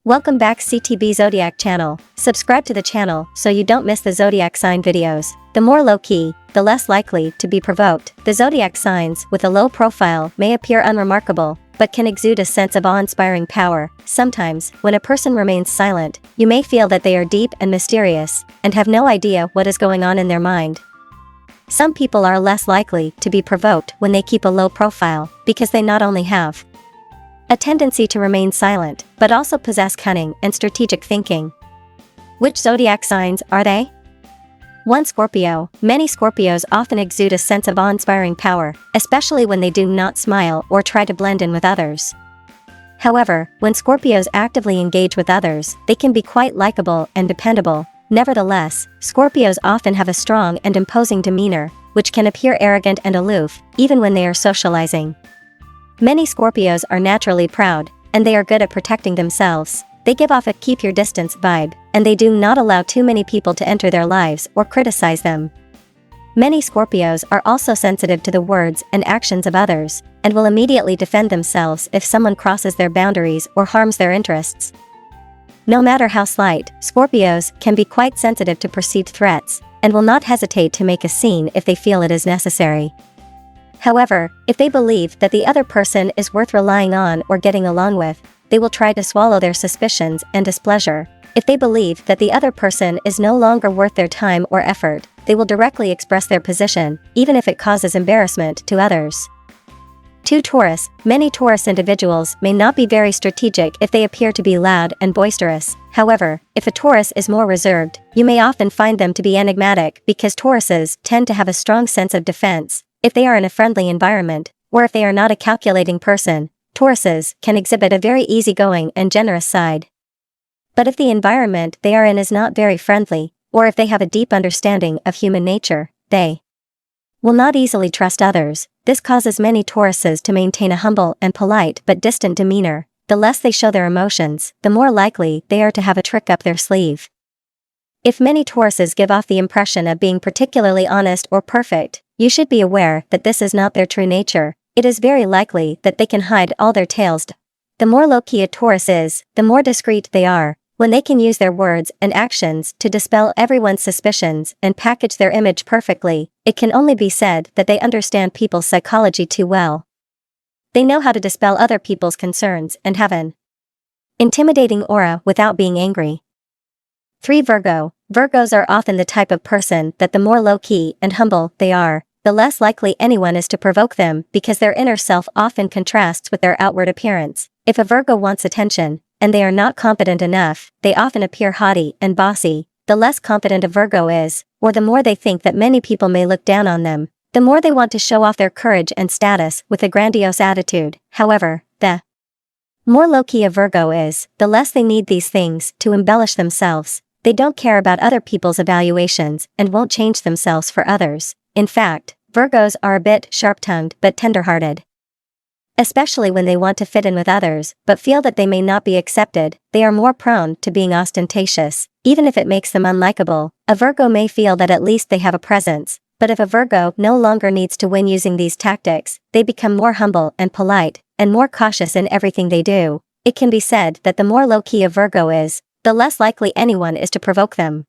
Welcome back CTBzodiac channel. Subscribe to the channel so you don't miss the zodiac sign videos. The more low-key, the less likely to be provoked. The zodiac signs with a low profile may appear unremarkable, but can exude a sense of awe-inspiring power. Sometimes, when a person remains silent, you may feel that they are deep and mysterious, and have no idea what is going on in their mind. Some people are less likely to be provoked when they keep a low profile, because they not only have a tendency to remain silent, but also possess cunning and strategic thinking. Which zodiac signs are they? 1. Scorpio. Many Scorpios often exude a sense of awe-inspiring power, especially when they do not smile or try to blend in with others. However, when Scorpios actively engage with others, they can be quite likable and dependable. Nevertheless, Scorpios often have a strong and imposing demeanor, which can appear arrogant and aloof, even when they are socializing. Many Scorpios are naturally proud, and they are good at protecting themselves. They give off a keep your distance vibe, and they do not allow too many people to enter their lives or criticize them. Many Scorpios are also sensitive to the words and actions of others, and will immediately defend themselves if someone crosses their boundaries or harms their interests. No matter how slight, Scorpios can be quite sensitive to perceived threats, and will not hesitate to make a scene if they feel it is necessary. However, if they believe that the other person is worth relying on or getting along with, they will try to swallow their suspicions and displeasure. If they believe that the other person is no longer worth their time or effort, they will directly express their position, even if it causes embarrassment to others. 2. Taurus. Many Taurus individuals may not be very strategic if they appear to be loud and boisterous. However, if a Taurus is more reserved, you may often find them to be enigmatic because Tauruses tend to have a strong sense of defense. If they are in a friendly environment, or if they are not a calculating person, Tauruses can exhibit a very easygoing and generous side. But if the environment they are in is not very friendly, or if they have a deep understanding of human nature, they will not easily trust others. This causes many Tauruses to maintain a humble and polite but distant demeanor. The less they show their emotions, the more likely they are to have a trick up their sleeve. If many Tauruses give off the impression of being particularly honest or perfect, you should be aware that this is not their true nature. It is very likely that they can hide all their tails. The more low-key a Taurus is, the more discreet they are. When they can use their words and actions to dispel everyone's suspicions and package their image perfectly, it can only be said that they understand people's psychology too well. They know how to dispel other people's concerns and have an intimidating aura without being angry. 3. Virgo. Virgos are often the type of person that the more low-key and humble they are, the less likely anyone is to provoke them because their inner self often contrasts with their outward appearance. If a Virgo wants attention, and they are not confident enough, they often appear haughty and bossy. The less confident a Virgo is, or the more they think that many people may look down on them, the more they want to show off their courage and status with a grandiose attitude. However, the more low-key a Virgo is, the less they need these things to embellish themselves. They don't care about other people's evaluations and won't change themselves for others. In fact, Virgos are a bit sharp-tongued but tender-hearted. Especially when they want to fit in with others, but feel that they may not be accepted, they are more prone to being ostentatious, even if it makes them unlikable. A Virgo may feel that at least they have a presence, but if a Virgo no longer needs to win using these tactics, they become more humble and polite, and more cautious in everything they do. It can be said that the more low-key a Virgo is, the less likely anyone is to provoke them.